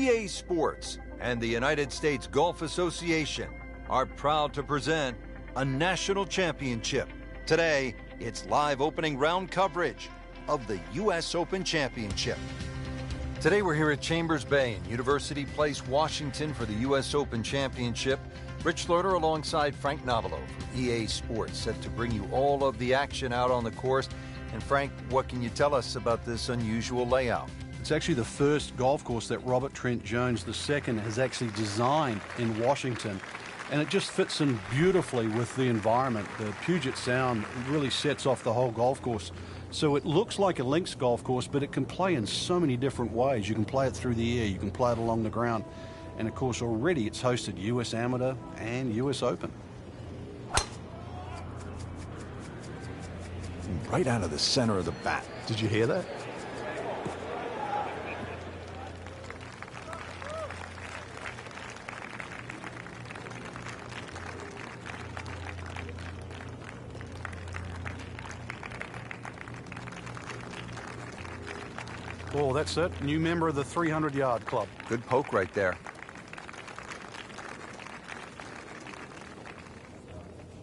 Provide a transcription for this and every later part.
EA Sports and the United States Golf Association are proud to present a national championship. Today, it's live opening round coverage of the U.S. Open Championship. Today we're here at Chambers Bay in University Place, Washington for the U.S. Open Championship. Rich Lerner alongside Frank Novello from EA Sports, set to bring you all of the action out on the course. And Frank, what can you tell us about this unusual layout? It's actually the first golf course that Robert Trent Jones II has actually designed in Washington. And it just fits in beautifully with the environment. The Puget Sound really sets off the whole golf course. So it looks like a links golf course, but it can play in so many different ways. You can play it through the air, you can play it along the ground. And of course, already it's hosted US Amateur and US Open. Right out of the center of the bat. Did you hear that? Oh, that's it. New member of the 300-yard club. Good poke right there.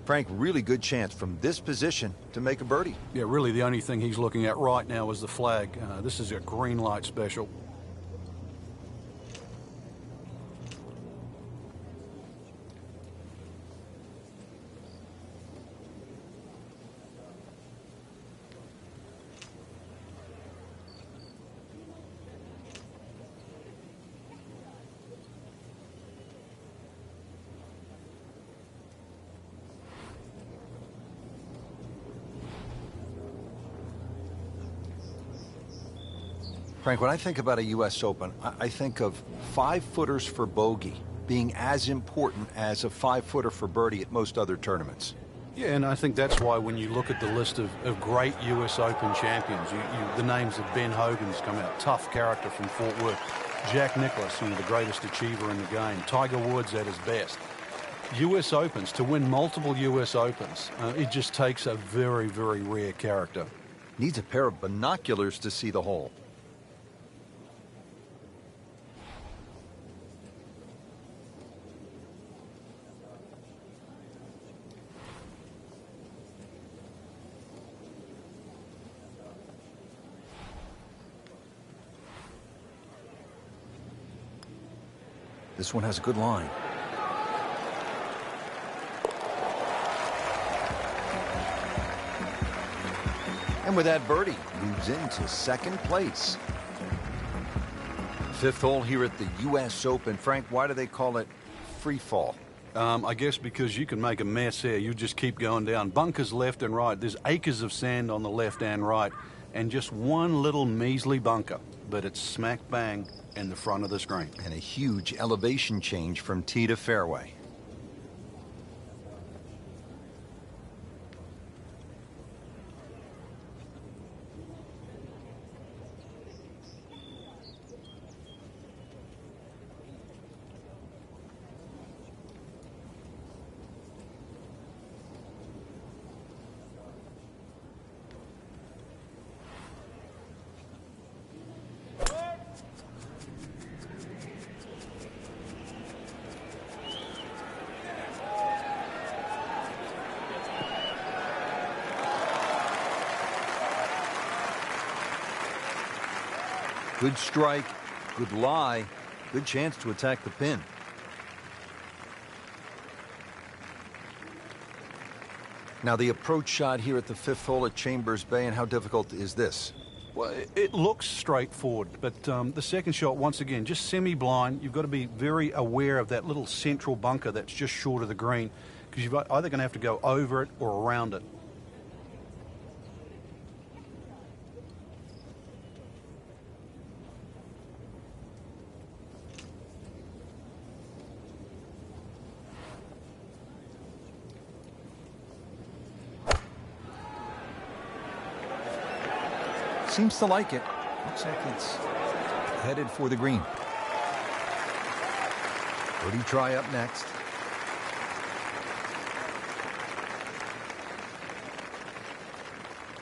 Frank, really good chance from this position to make a birdie. Yeah, really the only thing he's looking at right now is the flag. This is a green light special. Frank, when I think about a U.S. Open, I think of 5-footers for bogey being as important as a 5-footer for birdie at most other tournaments. Yeah, and I think that's why when you look at the list of great U.S. Open champions, the names of Ben Hogan's come out, tough character from Fort Worth. Jack Nicklaus, the greatest achiever in the game. Tiger Woods at his best. U.S. Opens, to win multiple U.S. Opens, it just takes a very, very rare character. Needs a pair of binoculars to see the hole. This one has a good line. And with that birdie, moves into second place. Fifth hole here at the U.S. Open. Frank, why do they call it free fall? I guess because you can make a mess here. You just keep going down. Bunkers left and right. There's acres of sand on the left and right. And just one little measly bunker. But it's smack bang in the front of the screen. And a huge elevation change from tee to fairway. Good strike, good lie, good chance to attack the pin. Now the approach shot here at the fifth hole at Chambers Bay, and how difficult is this? Well, it looks straightforward, but the second shot, once again, just semi-blind. You've got to be very aware of that little central bunker that's just short of the green, because you're either going to have to go over it or around it. Seems to like it. Looks like it's headed for the green. Birdie try up next.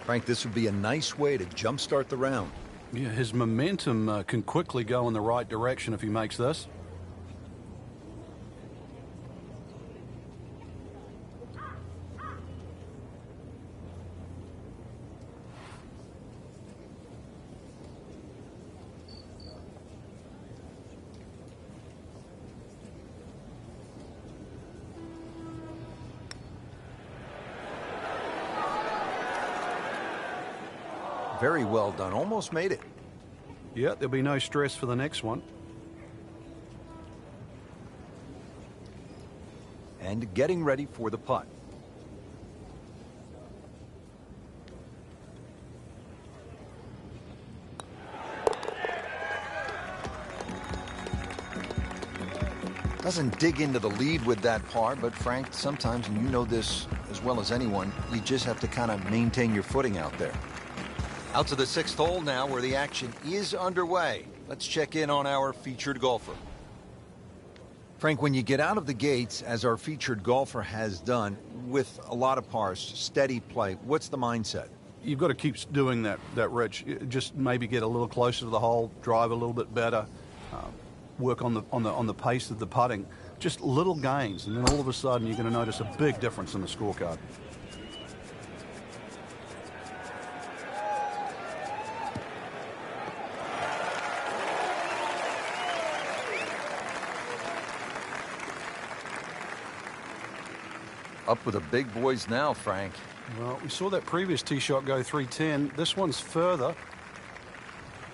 Frank, this would be a nice way to jumpstart the round. Yeah, his momentum can quickly go in the right direction if he makes this. Very well done. Almost made it. Yeah, there'll be no stress for the next one. And getting ready for the putt. Doesn't dig into the lead with that par, but Frank, sometimes, and you know this as well as anyone, you just have to kind of maintain your footing out there. Out to the 6th hole now, where the action is underway. Let's check in on our featured golfer. Frank, when you get out of the gates, as our featured golfer has done, with a lot of pars, steady play, what's the mindset? You've got to keep doing that, Rich. Just maybe get a little closer to the hole, drive a little bit better, work on the pace of the putting. Just little gains, and then all of a sudden you're going to notice a big difference in the scorecard. Up with the big boys now, Frank. Well, we saw that previous tee shot go 310. This one's further.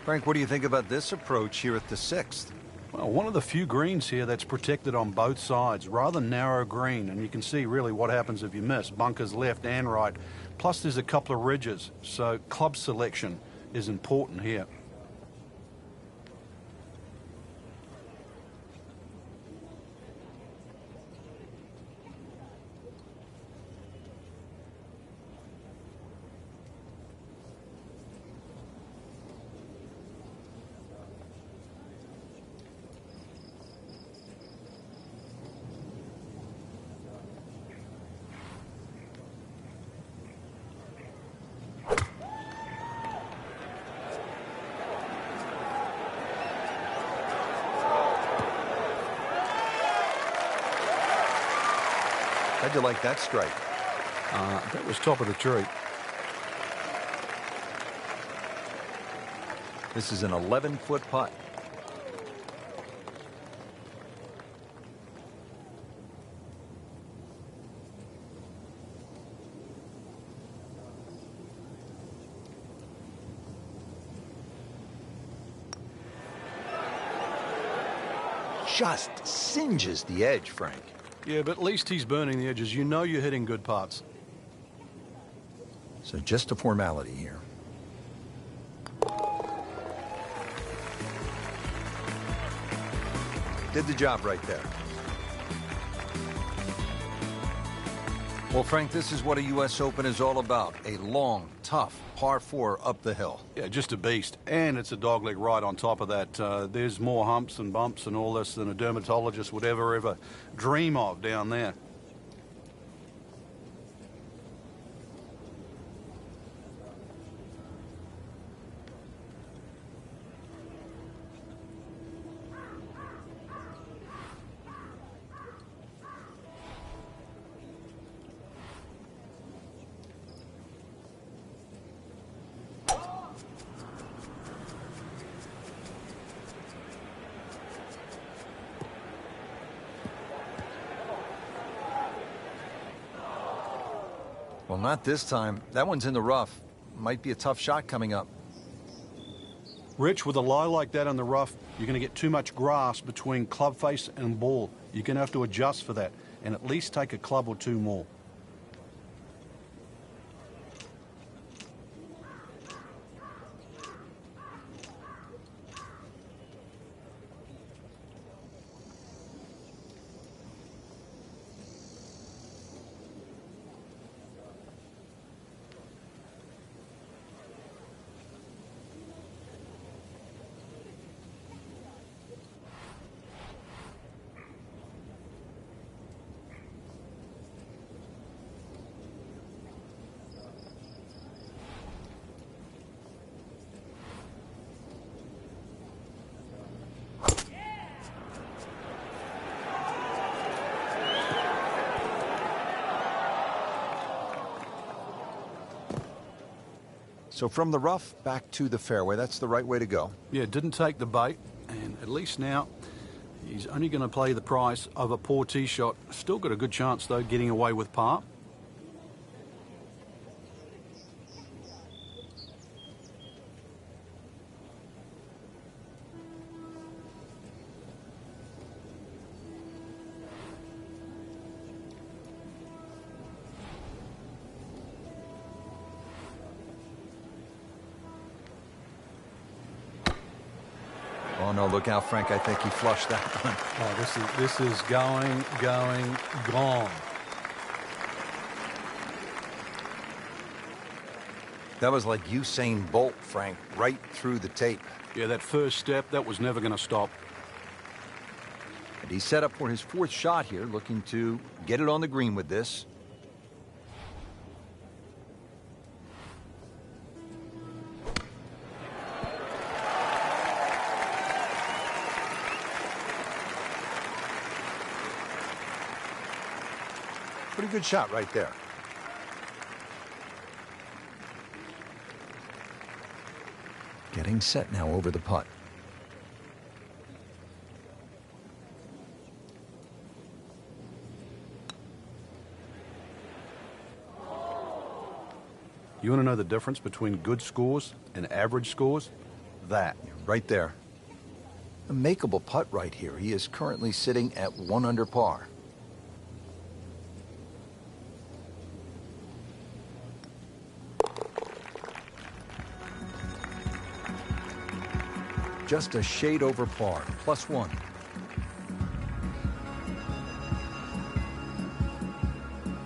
Frank, what do you think about this approach here at the 6th? Well, one of the few greens here that's protected on both sides. Rather narrow green, and you can see really what happens if you miss. Bunkers left and right. Plus there's a couple of ridges, so club selection is important here. How'd you like that strike? That was top of the tree. This is an 11-foot putt. Just singes the edge, Frank. Yeah, but at least he's burning the edges. You know you're hitting good putts. So just a formality here. Did the job right there. Well, Frank, this is what a U.S. Open is all about. A long, tough par 4 up the hill. Yeah, just a beast. And it's a dogleg ride on top of that. There's more humps and bumps and all this than a dermatologist would ever dream of down there. Well, not this time. That one's in the rough. Might be a tough shot coming up. Rich, with a lie like that in the rough, you're going to get too much grass between club face and ball. You're going to have to adjust for that and at least take a club or two more. So from the rough back to the fairway, that's the right way to go. Yeah, didn't take the bait, and at least now he's only going to play the price of a poor tee shot. Still got a good chance, though, getting away with par. Oh, no, look out, Frank. I think he flushed that one. Oh, this is going, gone. That was like Usain Bolt, Frank, right through the tape. Yeah, that first step, that was never going to stop. And he's set up for his fourth shot here, looking to get it on the green with this. Pretty good shot right there. Getting set now over the putt. You want to know the difference between good scores and average scores? That. Right there. A makeable putt right here. He is currently sitting at 1 under par. Just a shade over par, +1.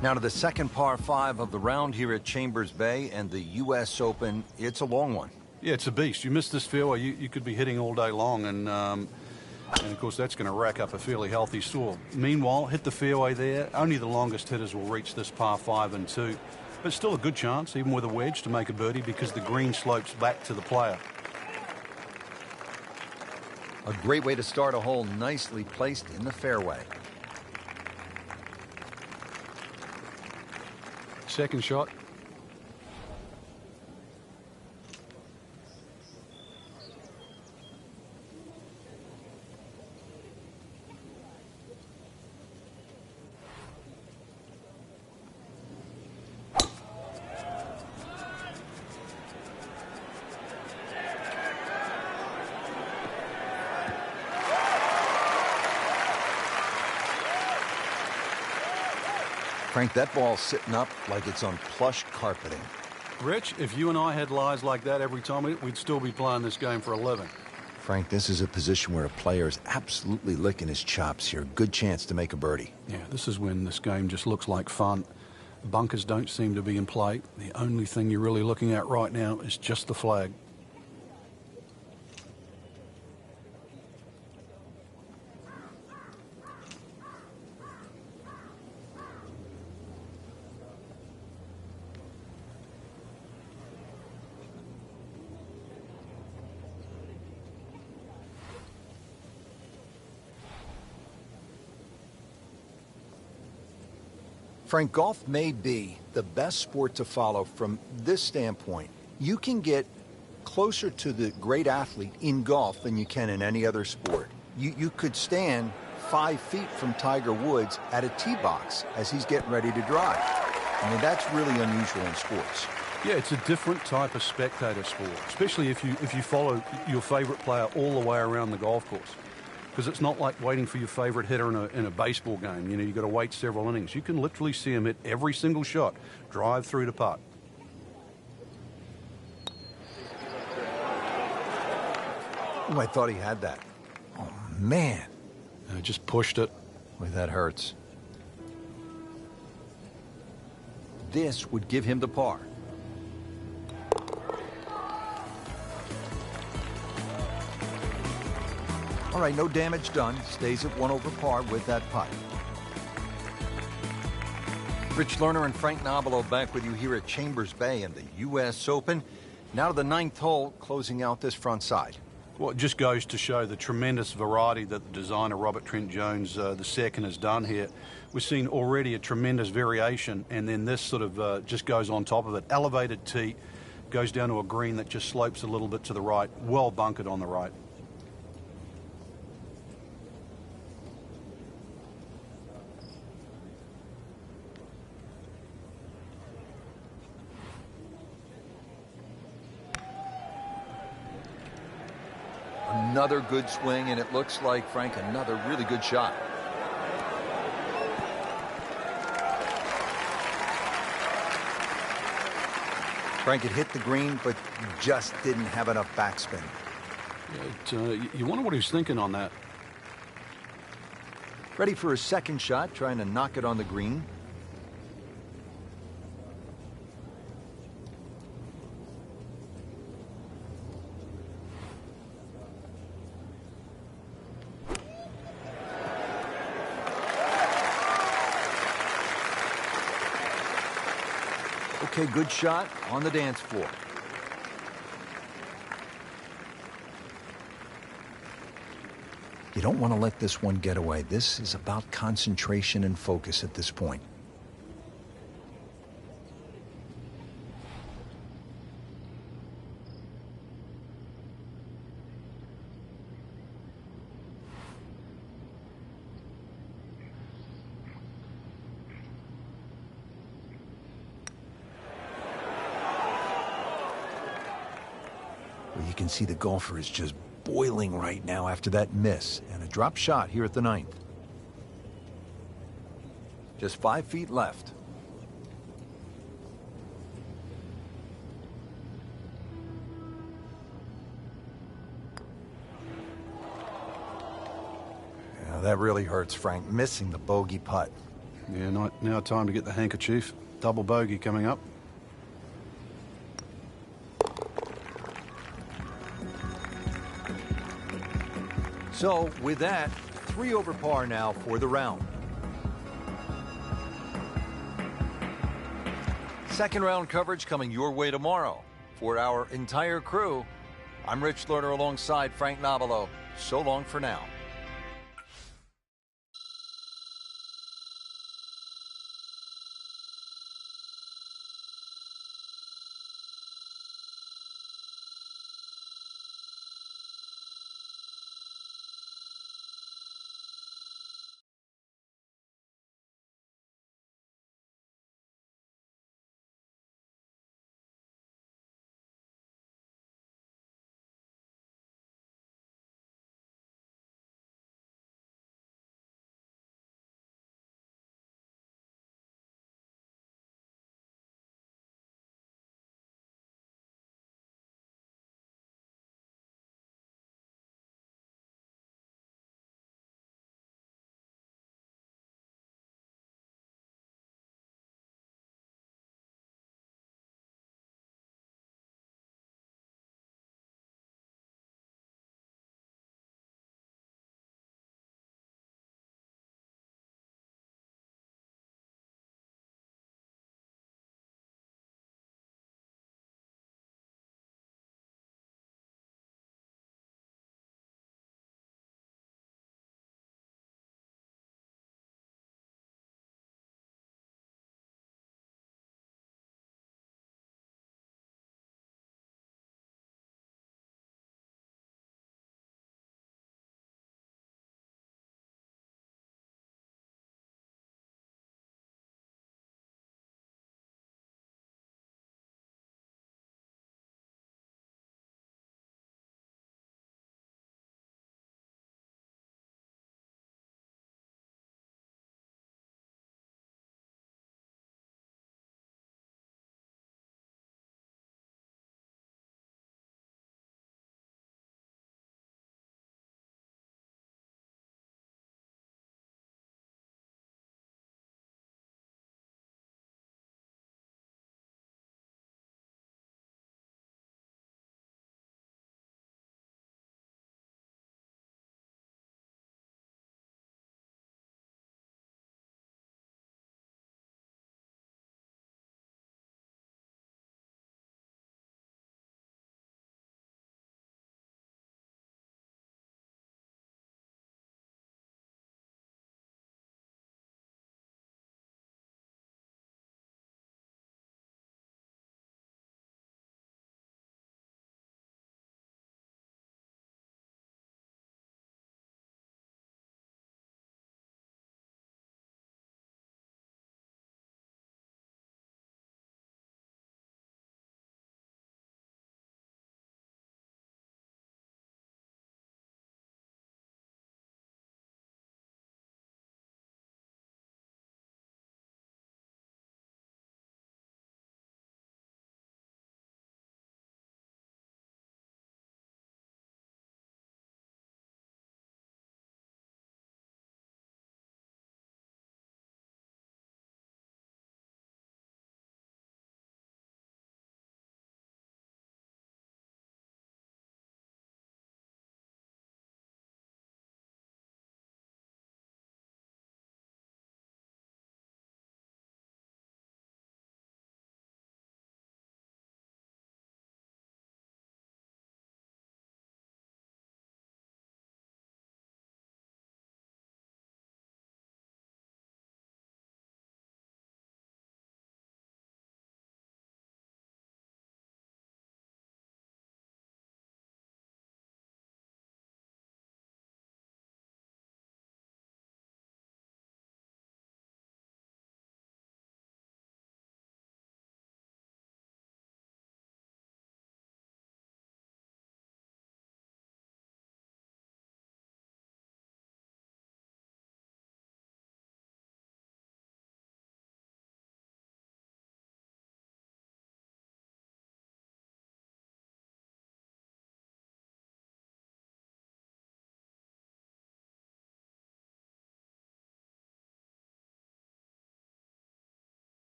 Now to the second par 5 of the round here at Chambers Bay and the U.S. Open. It's a long one. Yeah, it's a beast. You miss this fairway, you could be hitting all day long, and of course that's going to rack up a fairly healthy score. Meanwhile, hit the fairway there. Only the longest hitters will reach this par 5 and 2. But still a good chance, even with a wedge, to make a birdie because the green slopes back to the player. A great way to start a hole, nicely placed in the fairway. Second shot. Frank, that ball's sitting up like it's on plush carpeting. Rich, if you and I had lies like that every time, we'd still be playing this game for a living. Frank, this is a position where a player is absolutely licking his chops here. Good chance to make a birdie. Yeah, this is when this game just looks like fun. Bunkers don't seem to be in play. The only thing you're really looking at right now is just the flag. Frank, golf may be the best sport to follow from this standpoint. You can get closer to the great athlete in golf than you can in any other sport. You could stand 5 feet from Tiger Woods at a tee box as he's getting ready to drive. I mean, that's really unusual in sports. Yeah, it's a different type of spectator sport, especially if you follow your favorite player all the way around the golf course. Because it's not like waiting for your favorite hitter in a baseball game. You know, you've got to wait several innings. You can literally see him hit every single shot, drive through to putt. Oh, I thought he had that. Oh, man. I just pushed it. Boy, that hurts. This would give him the par. All right, no damage done. Stays at 1 over par with that putt. Rich Lerner and Frank Nobilo back with you here at Chambers Bay in the U.S. Open. Now to the 9th hole, closing out this front side. Well, it just goes to show the tremendous variety that the designer Robert Trent Jones II has done here. We've seen already a tremendous variation, and then this sort of just goes on top of it. Elevated tee, goes down to a green that just slopes a little bit to the right, well bunkered on the right. Another good swing, and it looks like, Frank, another really good shot. Frank, it hit the green, but just didn't have enough backspin. You wonder what he's thinking on that. Ready for a second shot, trying to knock it on the green. Okay, good shot on the dance floor. You don't want to let this one get away. This is about concentration and focus at this point. Well, you can see the golfer is just boiling right now after that miss, and a drop shot here at the ninth. Just 5 feet left. Yeah, that really hurts, Frank, missing the bogey putt. Yeah, now time to get the handkerchief. Double bogey coming up. So, with that, 3 over par now for the round. Second round coverage coming your way tomorrow. For our entire crew, I'm Rich Lerner alongside Frank Nobilo. So long for now.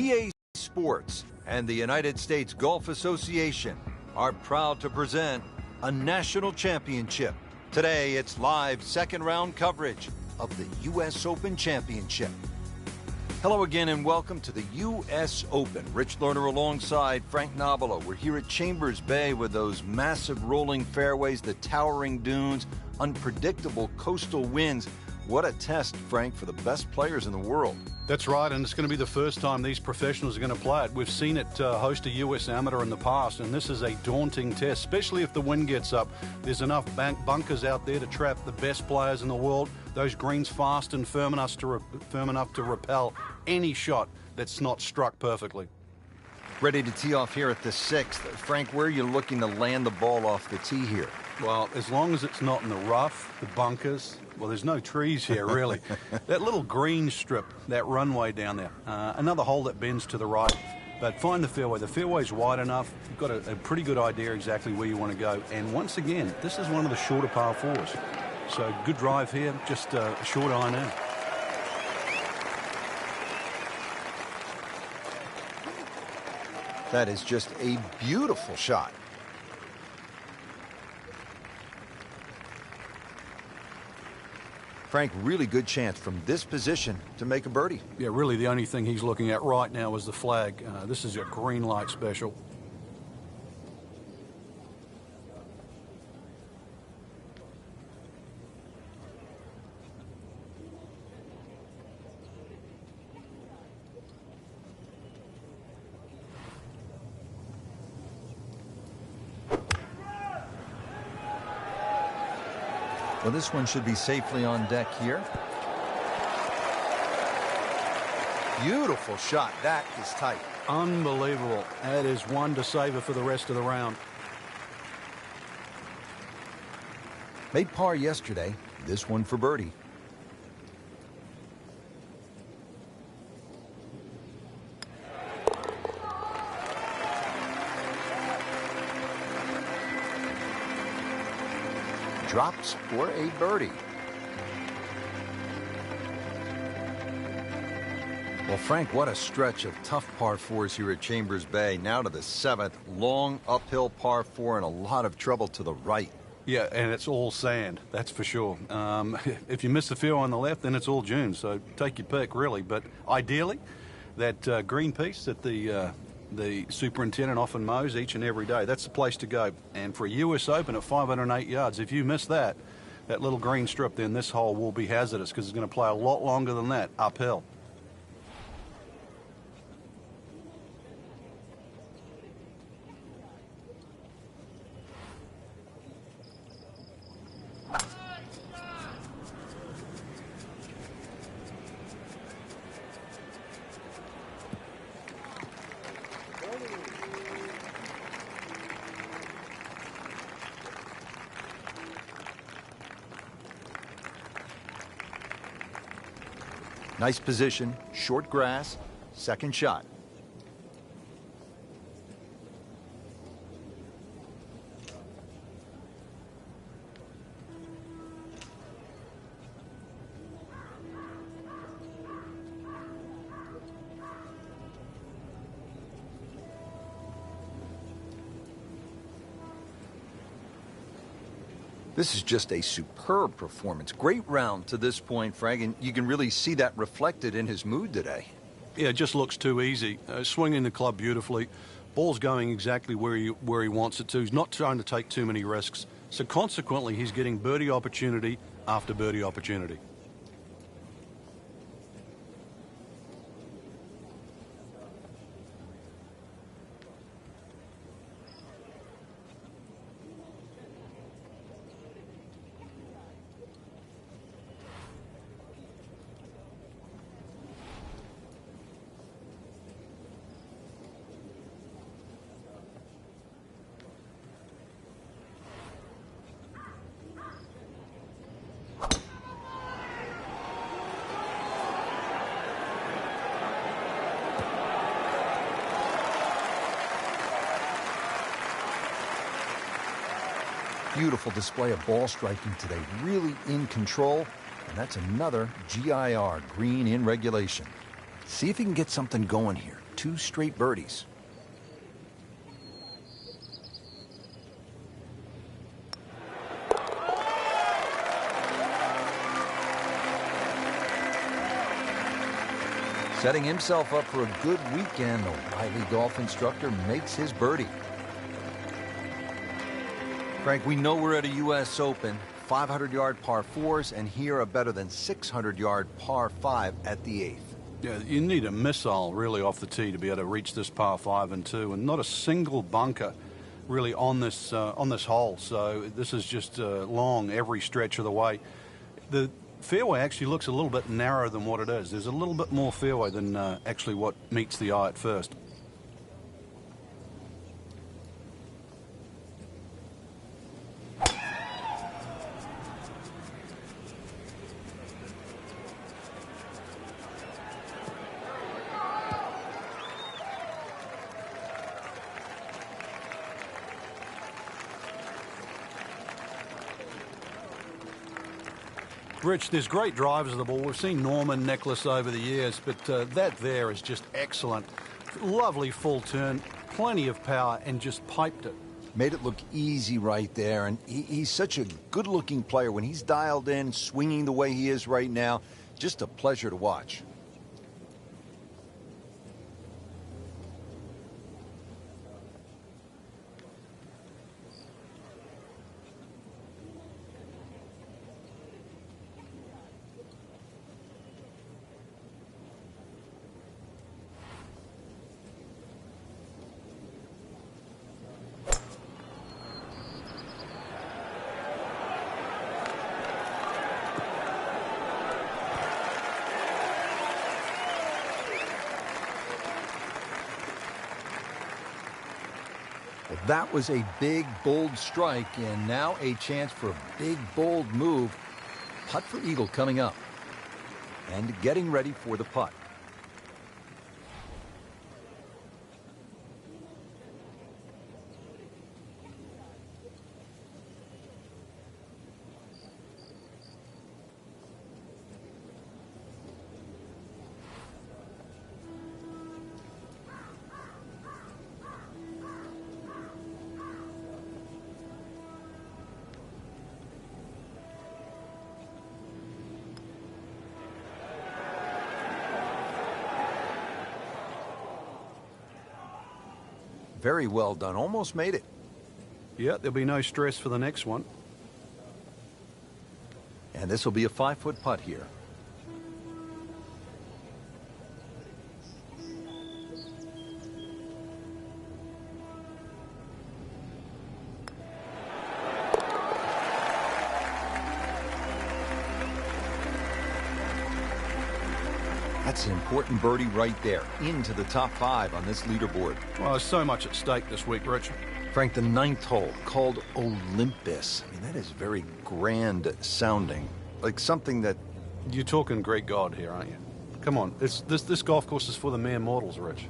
EA Sports and the United States Golf Association are proud to present a national championship. Today, it's live second round coverage of the U.S. Open Championship. Hello again and welcome to the U.S. Open. Rich Lerner alongside Frank Nobilo. We're here at Chambers Bay with those massive rolling fairways, the towering dunes, unpredictable coastal winds. What a test, Frank, for the best players in the world. That's right, and it's going to be the first time these professionals are going to play it. We've seen it host a U.S. amateur in the past, and this is a daunting test, especially if the wind gets up. There's enough bunkers out there to trap the best players in the world. Those greens fast and firm enough to repel any shot that's not struck perfectly. Ready to tee off here at the 6th. Frank, where are you looking to land the ball off the tee here? Well, as long as it's not in the rough, the bunkers, well, there's no trees here, really. That little green strip, that runway down there, another hole that bends to the right. But find the fairway. The fairway's wide enough. You've got a pretty good idea exactly where you want to go. And once again, this is one of the shorter par 4s. So good drive here, just a short iron in. That is just a beautiful shot. Frank, really good chance from this position to make a birdie. Yeah, really the only thing he's looking at right now is the flag. This is a green light special. Well, this one should be safely on deck here. Beautiful shot. That is tight. Unbelievable. That is one to savor for the rest of the round. Made par yesterday. This one for birdie. Drops for a birdie. Well, Frank, what a stretch of tough par 4s here at Chambers Bay. Now to the 7th. Long uphill par 4 and a lot of trouble to the right. Yeah, and it's all sand, that's for sure. If you miss the fairway on the left, then it's all dunes, so take your pick, really. But ideally, that green piece that the superintendent often mows each and every day, that's the place to go. And for a U.S. Open at 508 yards, if you miss that little green strip, then this hole will be hazardous because it's going to play a lot longer than that uphill. Nice position, short grass, second shot. This is just a superb performance. Great round to this point, Frank, and you can really see that reflected in his mood today. Yeah, it just looks too easy. Swinging the club beautifully. Ball's going exactly where he wants it to. He's not trying to take too many risks. So consequently, he's getting birdie opportunity after birdie opportunity. Beautiful display of ball striking today, really in control, and that's another GIR, green in regulation. See if he can get something going here. 2 straight birdies. Setting himself up for a good weekend, the Riley golf instructor makes his birdie. Frank, we know we're at a U.S. Open, 500-yard par 4s, and here a better than 600-yard par 5 at the 8th. Yeah, you need a missile really off the tee to be able to reach this par 5 and 2, and not a single bunker really on this hole. So this is just long every stretch of the way. The fairway actually looks a little bit narrower than what it is. There's a little bit more fairway than actually what meets the eye at first. Rich, there's great drivers of the ball. We've seen Norman, Nicholas over the years, but that there is just excellent. Lovely full turn, plenty of power, and just piped it. Made it look easy right there, and he's such a good-looking player. When he's dialed in, swinging the way he is right now, just a pleasure to watch. That was a big, bold strike, and now a chance for a big, bold move. Putt for eagle coming up. And getting ready for the putt. Very well done. Almost made it. Yeah, there'll be no stress for the next one. And this will be a 5-foot putt here. That's an important birdie right there, into the top 5 on this leaderboard. Well, there's so much at stake this week, Rich. Frank, the 9th hole, called Olympus. I mean, that is very grand sounding, like something that... You're talking Greek god here, aren't you? Come on, this golf course is for the mere mortals, Rich.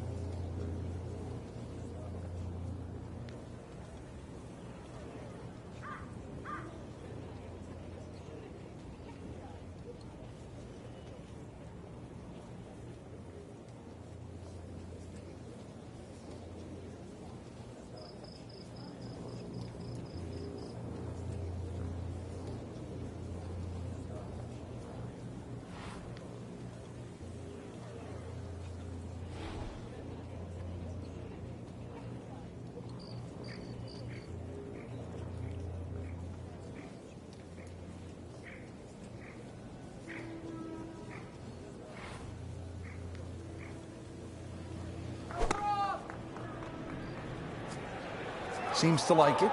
Seems to like it.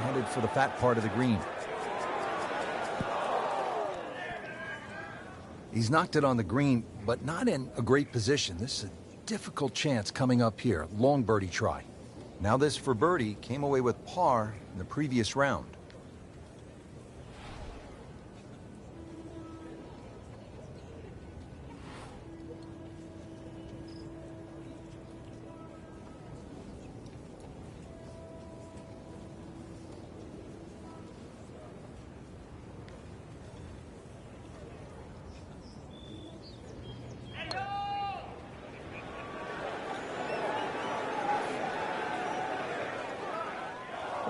Headed for the fat part of the green. He's knocked it on the green, but not in a great position. This is a difficult chance coming up here. Long birdie try. Now this for birdie. Came away with par in the previous round.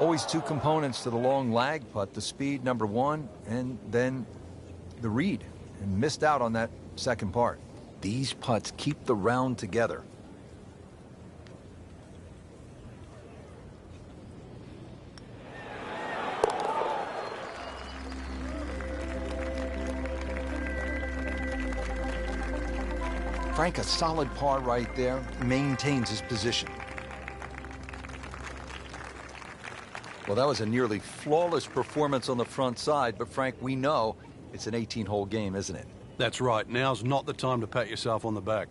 Always two components to the long lag putt, the speed, number one, and then the read. And missed out on that second part. These putts keep the round together. Frank, a solid par right there, maintains his position. Well, that was a nearly flawless performance on the front side, but Frank, we know it's an 18-hole game, isn't it? That's right. Now's not the time to pat yourself on the back.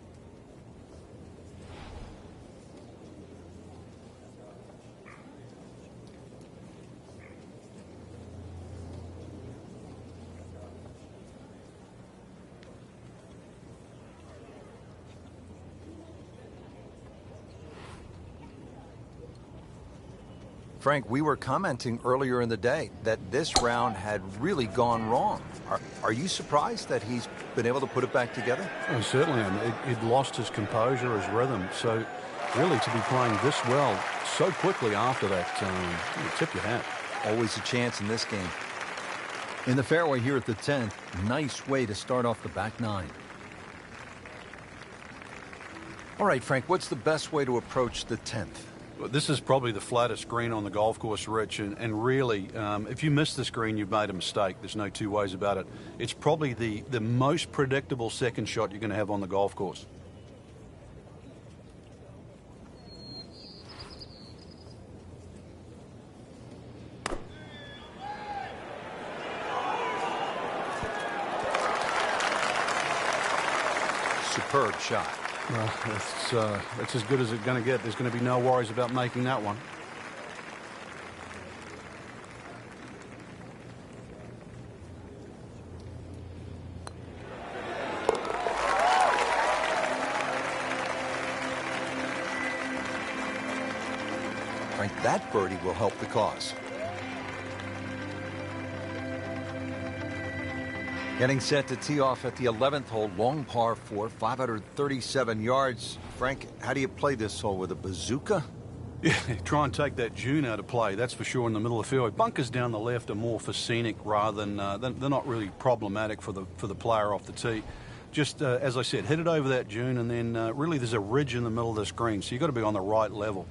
Frank, we were commenting earlier in the day that this round had really gone wrong. Are you surprised that he's been able to put it back together? Oh, certainly. He'd lost his composure, his rhythm. So really to be playing this well so quickly after that, you tip your hat. Always a chance in this game. In the fairway here at the 10th, nice way to start off the back nine. All right, Frank, what's the best way to approach the 10th? This is probably the flattest green on the golf course, Rich, and really, if you miss this green, you've made a mistake. There's no two ways about it. It's probably the most predictable second shot you're going to have on the golf course. Superb shot. It's as good as it's going to get. There's going to be no worries about making that one. Frank, that birdie will help the cause. Getting set to tee off at the 11th hole, long par 4, 537 yards. Frank, how do you play this hole, with a bazooka? Yeah, try and take that dune out of play, that's for sure, in the middle of the fairway. Bunkers down the left are more for scenic rather than, they're not really problematic for the player off the tee. Just, as I said, hit it over that dune, and then really there's a ridge in the middle of this green, so you've got to be on the right level.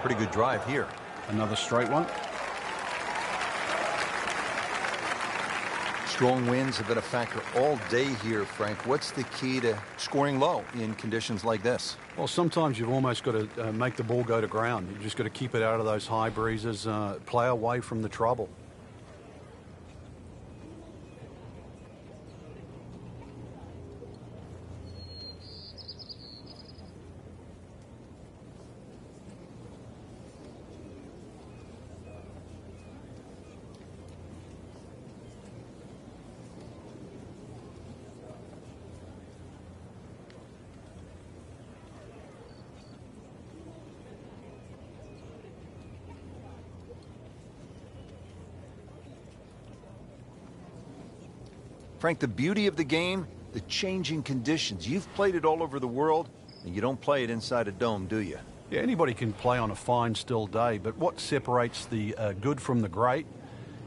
Pretty good drive here. Another straight one. Strong winds have been a factor all day here, Frank. What's the key to scoring low in conditions like this? Well, sometimes you've almost got to make the ball go to ground. You've just got to keep it out of those high breezes, play away from the trouble. Frank, the beauty of the game, the changing conditions. You've played it all over the world, and you don't play it inside a dome, do you? Yeah, anybody can play on a fine, still day, but what separates the good from the great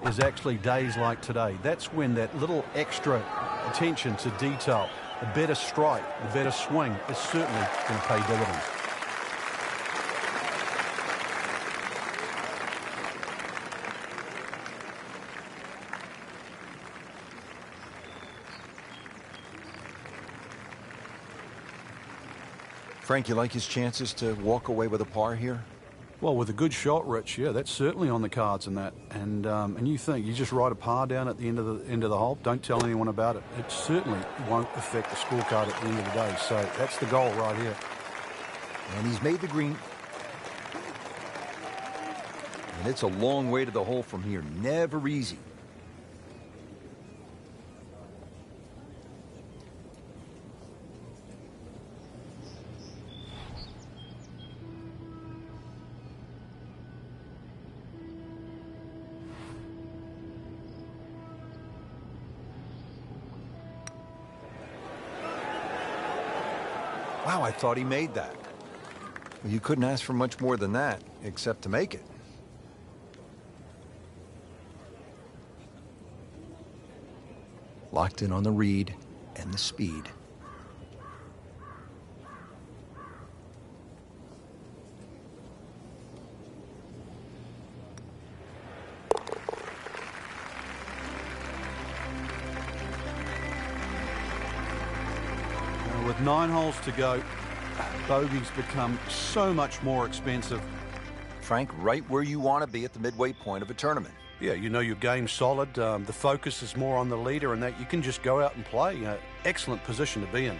is actually days like today. That's when that little extra attention to detail, a better strike, a better swing, is certainly going to pay dividends. Frank, you like his chances to walk away with a par here? Well, with a good shot, Rich, yeah, that's certainly on the cards in that. And you think you just write a par down at the end of the hole, don't tell anyone about it. It certainly won't affect the scorecard at the end of the day. So that's the goal right here. And he's made the green. And it's a long way to the hole from here. Never easy. Wow, I thought he made that. Well, you couldn't ask for much more than that, except to make it. Locked in on the read and the speed. With 9 holes to go, bogeys become so much more expensive. Frank, right where you want to be at the midway point of a tournament. Yeah, you know your game's solid. The focus is more on the leader and that you can just go out and play. Excellent position to be in.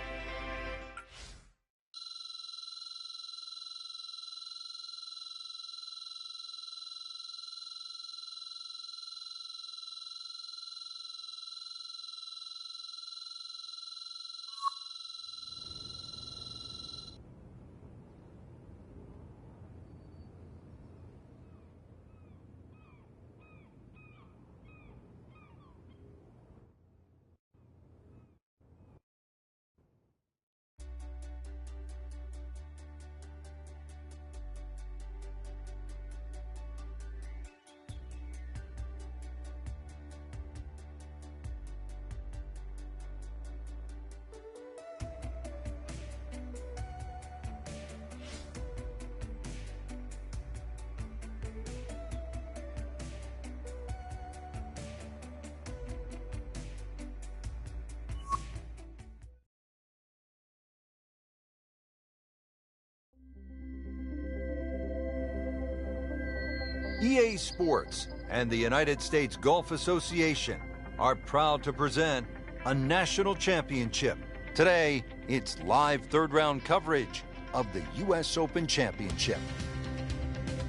EA Sports and the United States Golf Association are proud to present a national championship. Today, it's live third-round coverage of the U.S. Open Championship.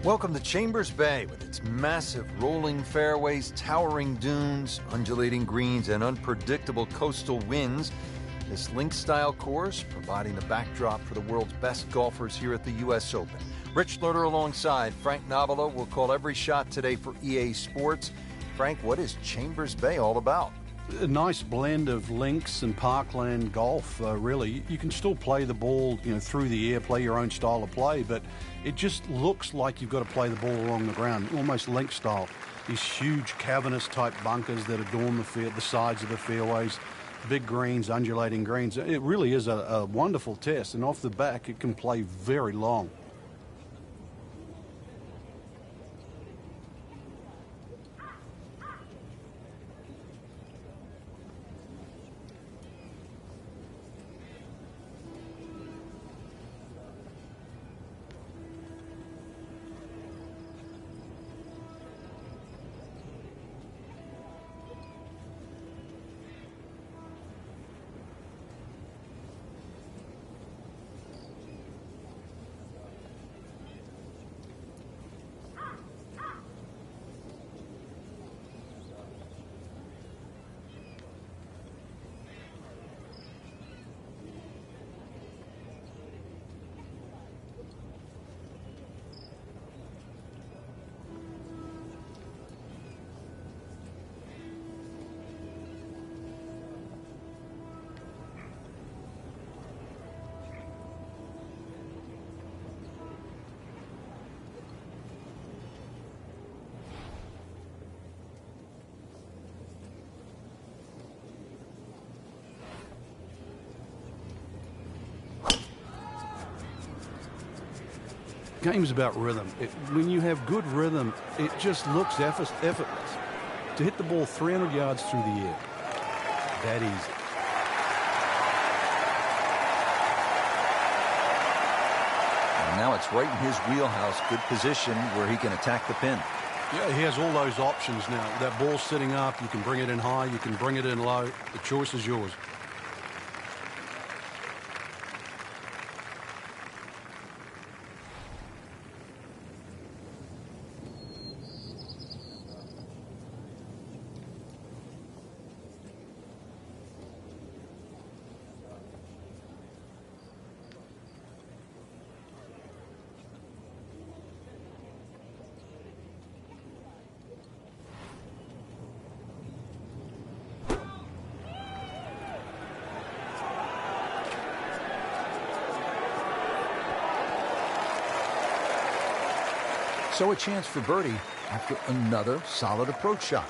Welcome to Chambers Bay with its massive rolling fairways, towering dunes, undulating greens, and unpredictable coastal winds. This link-style course providing the backdrop for the world's best golfers here at the U.S. Open. Rich Lerner alongside Frank Nobilo will call every shot today for EA Sports. Frank, what is Chambers Bay all about? A nice blend of links and parkland golf, really. You can still play the ball, through the air, play your own style of play, but it just looks like you've got to play the ball along the ground, almost link style. These huge cavernous type bunkers that adorn the sides of the fairways, big greens, undulating greens. It really is a wonderful test, and off the back it can play very long. Game's about rhythm. When you have good rhythm, it just looks effortless. To hit the ball 300 yards through the air, that easy. And now it's right in his wheelhouse, good position where he can attack the pin. Yeah, he has all those options now. That ball's sitting up, you can bring it in high, you can bring it in low. The choice is yours. So a chance for birdie after another solid approach shot.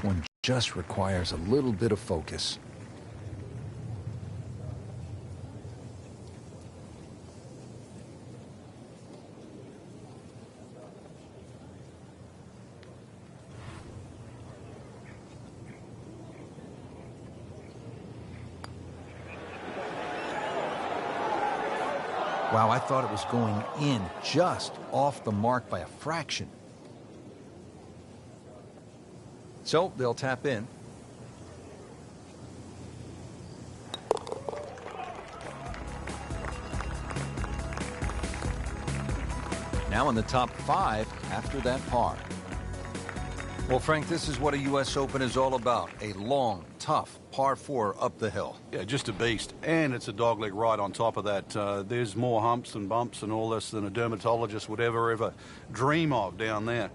One just requires a little bit of focus. Wow, I thought it was going in just off the mark by a fraction. So they'll tap in. Now in the top 5 after that par. Well, Frank, this is what a U.S. Open is all about. A long, tough par 4 up the hill. Yeah, just a beast. And it's a dogleg ride on top of that. There's more humps and bumps and all this than a dermatologist would ever dream of down there.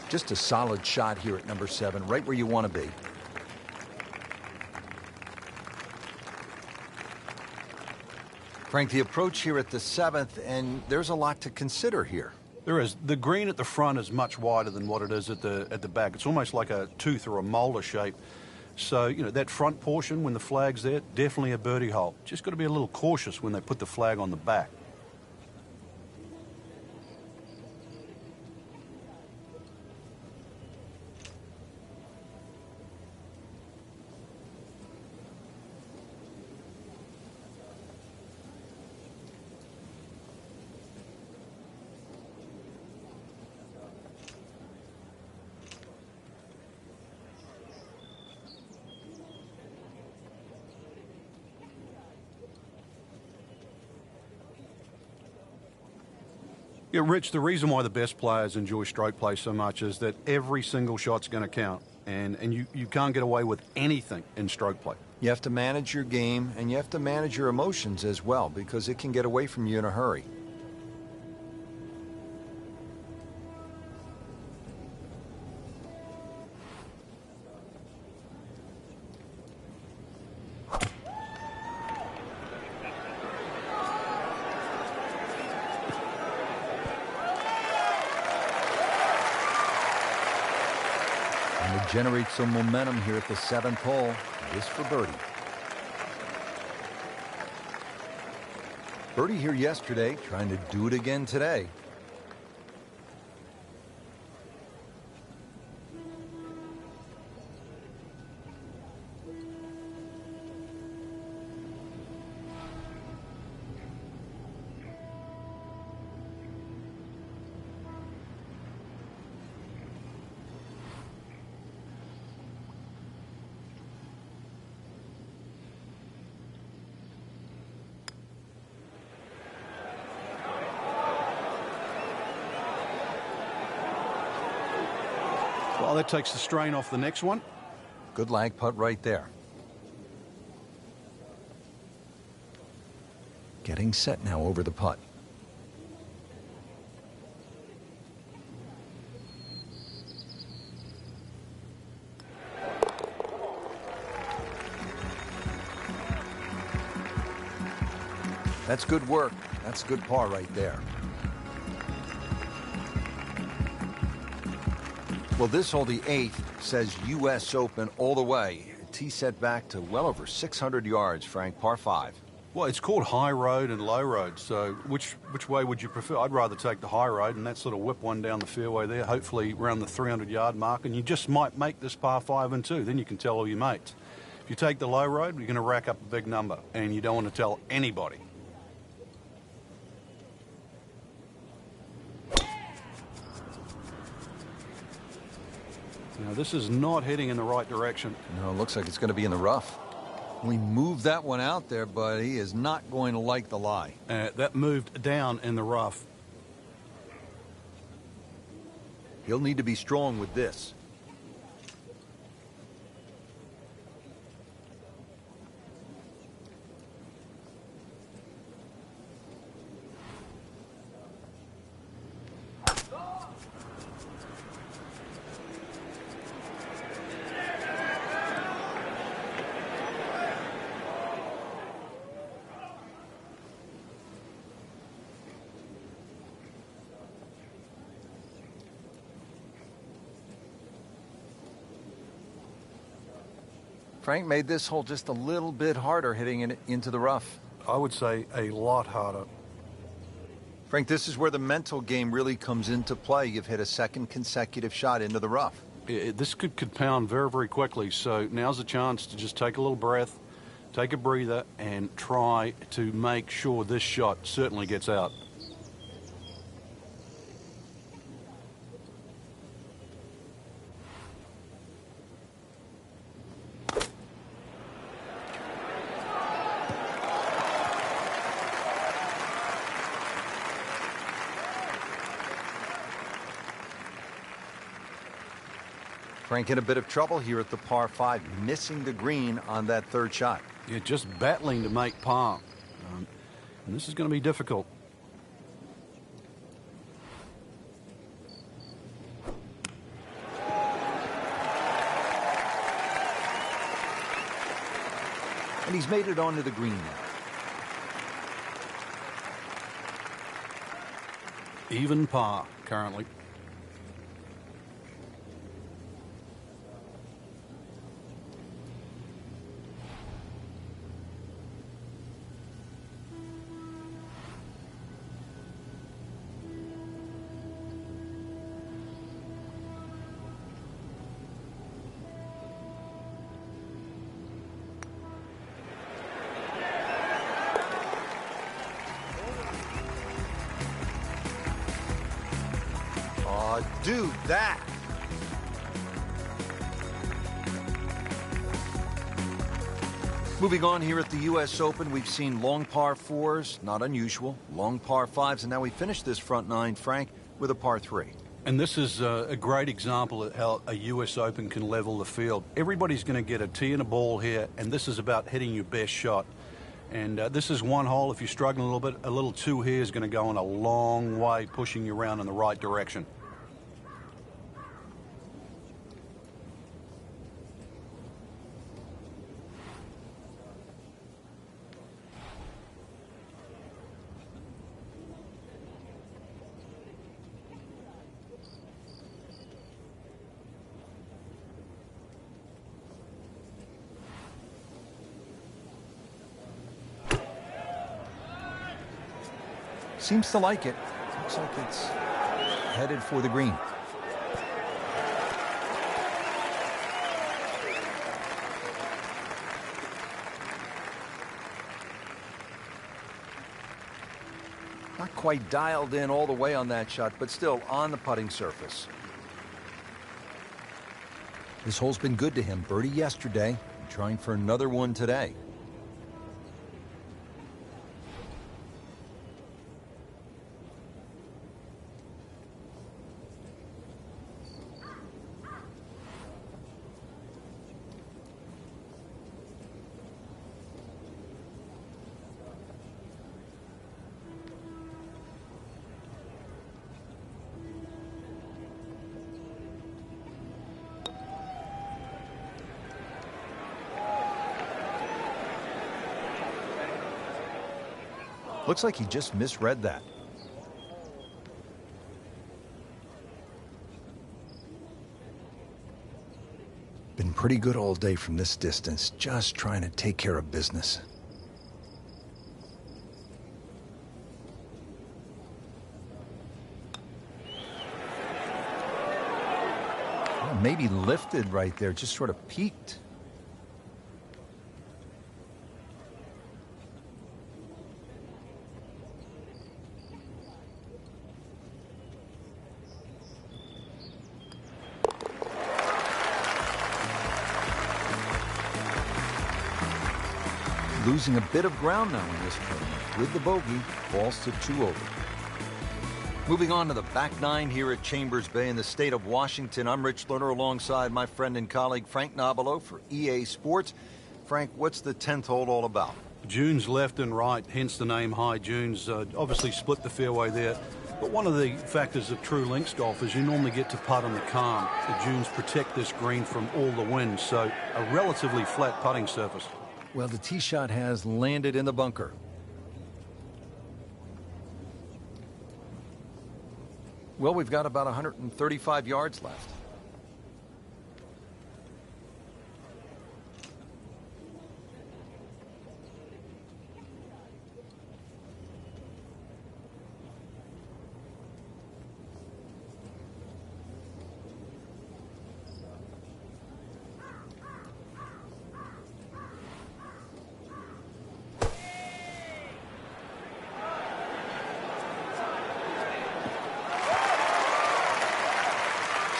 Just a solid shot here at number 7, right where you want to be. Frank, the approach here at the 7th, and there's a lot to consider here. There is. The green at the front is much wider than what it is at the back. It's almost like a tooth or a molar shape. So, you know, that front portion, when the flag's there, definitely a birdie hole. Just got to be a little cautious when they put the flag on the back. Yeah, Rich, the reason why the best players enjoy stroke play so much is that every single shot's going to count, and you can't get away with anything in stroke play. You have to manage your game, and you have to manage your emotions as well, because it can get away from you in a hurry. Generate some momentum here at the 7th hole. This for birdie. Birdie here yesterday, trying to do it again today. Well, that takes the strain off the next one. Good lag putt right there. Getting set now over the putt. That's good work. That's good par right there. Well, this hole, the 8th, says U.S. Open all the way. Tee set back to well over 600 yards, Frank, par 5. Well, it's called high road and low road, so which way would you prefer? I'd rather take the high road and that sort of whip one down the fairway there, hopefully around the 300-yard mark, and you just might make this par 5 and 2. Then you can tell all your mates. If you take the low road, you're going to rack up a big number, and you don't want to tell anybody. Now, this is not heading in the right direction. No, it looks like it's going to be in the rough. We moved that one out there, but he is not going to like the lie. That moved down in the rough. He'll need to be strong with this. Frank made this hole just a little bit harder hitting it into the rough. I would say a lot harder. Frank, this is where the mental game really comes into play. You've hit a second consecutive shot into the rough. This could compound very, very quickly, so now's the chance to just take a little breath, take a breather, and try to make sure this shot certainly gets out. Frank in a bit of trouble here at the par 5, missing the green on that third shot. Yeah, just battling to make par. And this is going to be difficult. And he's made it onto the green now. Even par currently. Do that. Moving on here at the U.S. Open, we've seen long par 4s, not unusual, long par 5s, and now we finish this front nine, Frank, with a par 3. And this is a great example of how a U.S. Open can level the field. Everybody's going to get a tee and a ball here, and this is about hitting your best shot. And this is one hole. If you're struggling a little bit, a little 2 here is going to go in a long way, pushing you around in the right direction. Seems to like it. Looks like it's headed for the green. Not quite dialed in all the way on that shot, but still on the putting surface. This hole's been good to him. Birdie yesterday, trying for another one today. Looks like he just misread that. Been pretty good all day from this distance, just trying to take care of business. Well, maybe lifted right there, just sort of peaked. losing a bit of ground now in this tournament. With the bogey, falls to 2 over. Moving on to the back nine here at Chambers Bay in the state of Washington. I'm Rich Lerner alongside my friend and colleague Frank Nobilo for EA Sports. Frank, what's the 10th hole all about? Dunes left and right, hence the name High Dunes. Obviously split the fairway there. But one of the factors of true links golf is you normally get to putt on the calm. The dunes protect this green from all the wind, so a relatively flat putting surface. Well, the tee shot has landed in the bunker. Well, we've got about 135 yards left.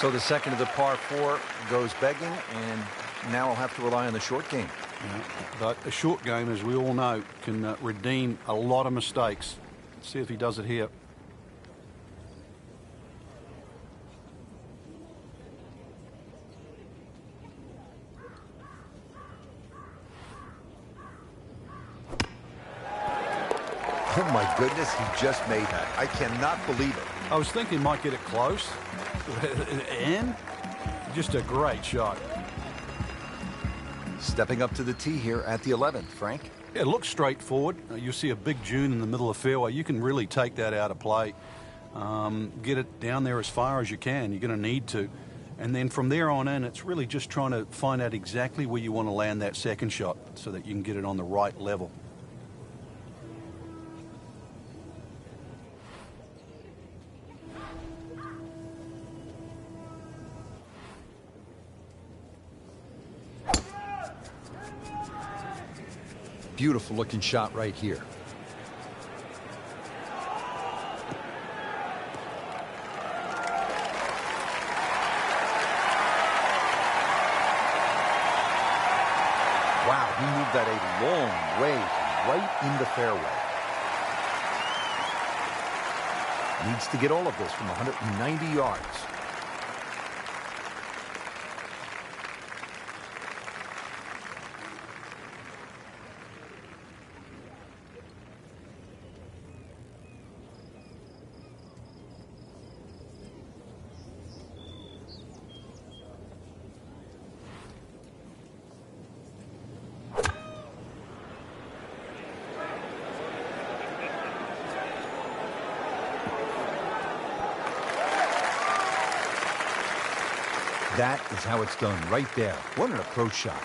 So the second of the par 4 goes begging, and now I'll have to rely on the short game. Yeah, but a short game, as we all know, can redeem a lot of mistakes. Let's see if he does it here. Oh my goodness, he just made that. I cannot believe it. I was thinking he might get it close, and just a great shot. Stepping up to the tee here at the 11th, Frank. It looks straightforward. You'll see a big dune in the middle of the fairway. You can really take that out of play. Get it down there as far as you can. You're going to need to. And then from there on in, it's really just trying to find out exactly where you want to land that second shot so that you can get it on the right level. Beautiful looking shot right here. Wow, he moved that a long way right in the fairway. Needs to get all of this from 190 yards. That is how it's done right there. What an approach shot.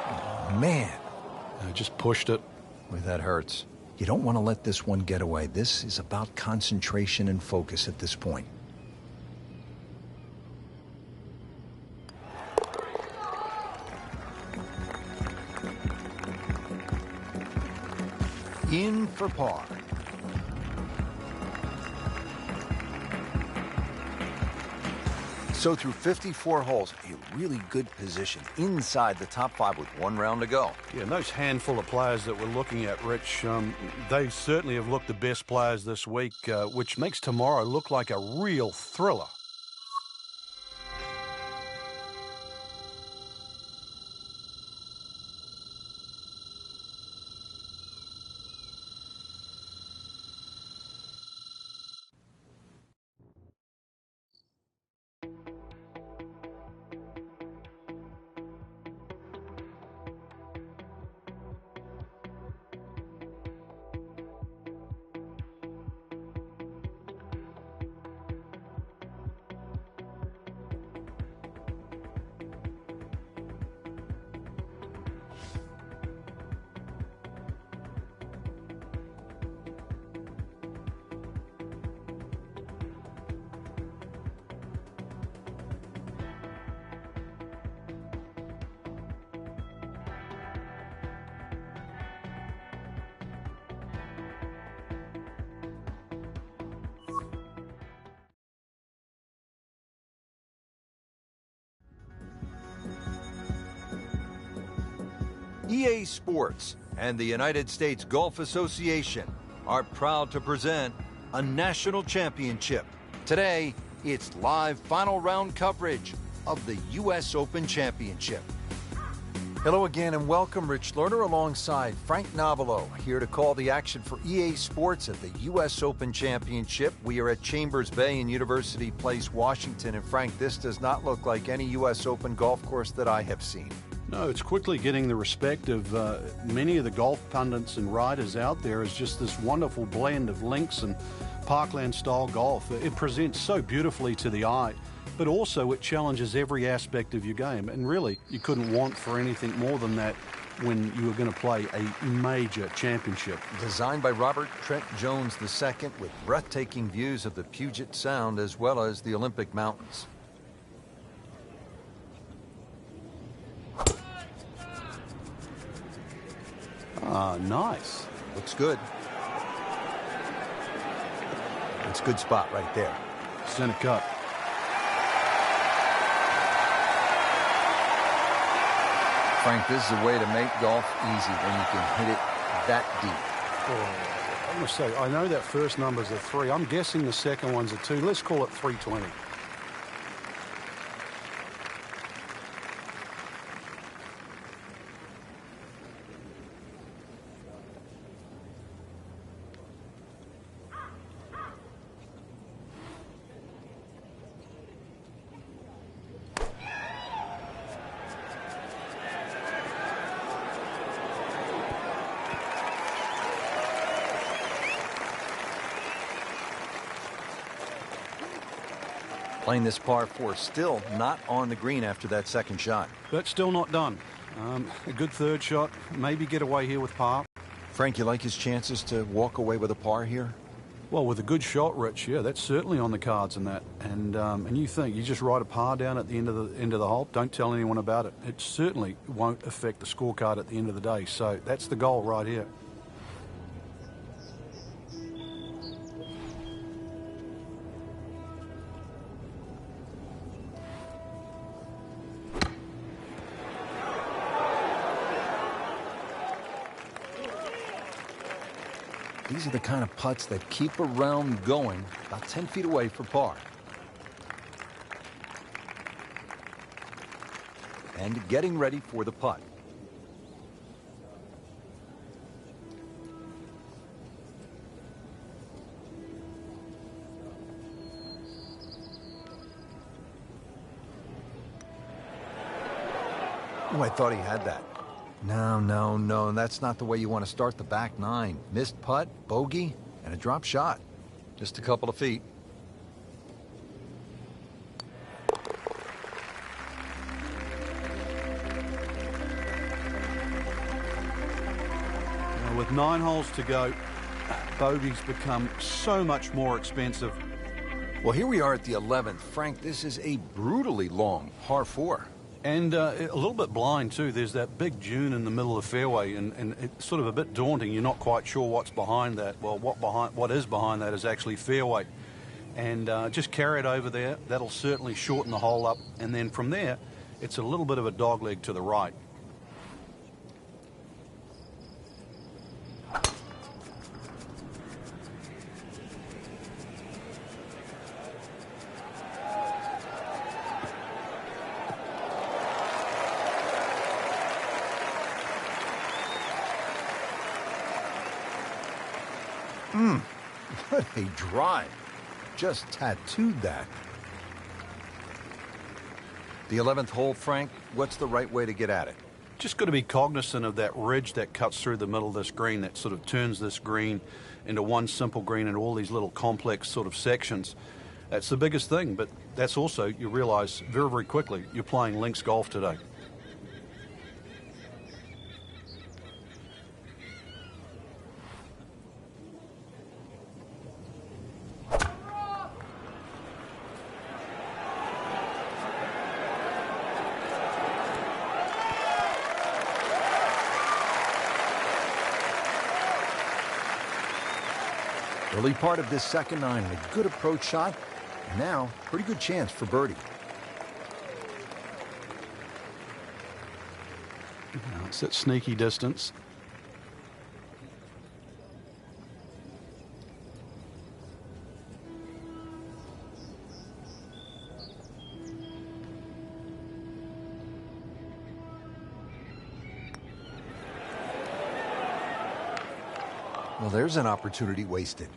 Oh, man. I just pushed it. Boy, that hurts. You don't want to let this one get away. This is about concentration and focus at this point. In for par. So through 54 holes, a really good position inside the top 5 with 1 round to go. Yeah, and those handful of players that we're looking at, Rich, they certainly have looked the best players this week, which makes tomorrow look like a real thriller. EA Sports and the United States Golf Association are proud to present a national championship. Today, it's live final round coverage of the U.S. Open Championship. Hello again and welcome. Rich Lerner alongside Frank Navalo here to call the action for EA Sports at the U.S. Open Championship. We are at Chambers Bay in University Place, Washington. And Frank, this does not look like any U.S. Open golf course that I have seen. No, it's quickly getting the respect of many of the golf pundits and writers out there as just this wonderful blend of links and parkland-style golf. It presents so beautifully to the eye, but also it challenges every aspect of your game. And really, you couldn't want for anything more than that when you were going to play a major championship. Designed by Robert Trent Jones II with breathtaking views of the Puget Sound as well as the Olympic Mountains. Nice. Looks good. It's a good spot right there. Center cut. Frank, this is a way to make golf easy when you can hit it that deep. Oh, I must say, I know that first number's a 3. I'm guessing the second one's a 2. Let's call it 320. Playing this par 4, still not on the green after that second shot. But still not done. A good third shot, maybe get away here with par. Frank, you like his chances to walk away with a par here? Well, with a good shot, Rich, yeah, that's certainly on the cards in that. And you think you just write a par down at the end of the hole, don't tell anyone about it. It certainly won't affect the scorecard at the end of the day. So that's the goal right here. These are the kind of putts that keep a round going about 10 feet away for par. And getting ready for the putt. Oh, I thought he had that. No, that's not the way you want to start the back nine. Missed putt, bogey, and a drop shot. Just a couple of feet. Now, with 9 holes to go, bogeys become so much more expensive. Well, here we are at the 11th. Frank, this is a brutally long par 4. And a little bit blind, too. There's that big dune in the middle of the fairway, and it's sort of a bit daunting. You're not quite sure what's behind that. Well, what is behind that is actually fairway. And just carry it over there. That'll certainly shorten the hole up. And then from there, it's a little bit of a dogleg to the right. What a drive. Just tattooed that. The 11th hole, Frank, what's the right way to get at it? Just got to be cognizant of that ridge that cuts through the middle of this green, that sort of turns this green into one simple green and all these little complex sort of sections. That's the biggest thing, but that's also, you realize very, very quickly, you're playing links golf today. Early part of this second nine, a good approach shot. And now, pretty good chance for birdie. Now it's at sneaky distance. Well, there's an opportunity wasted.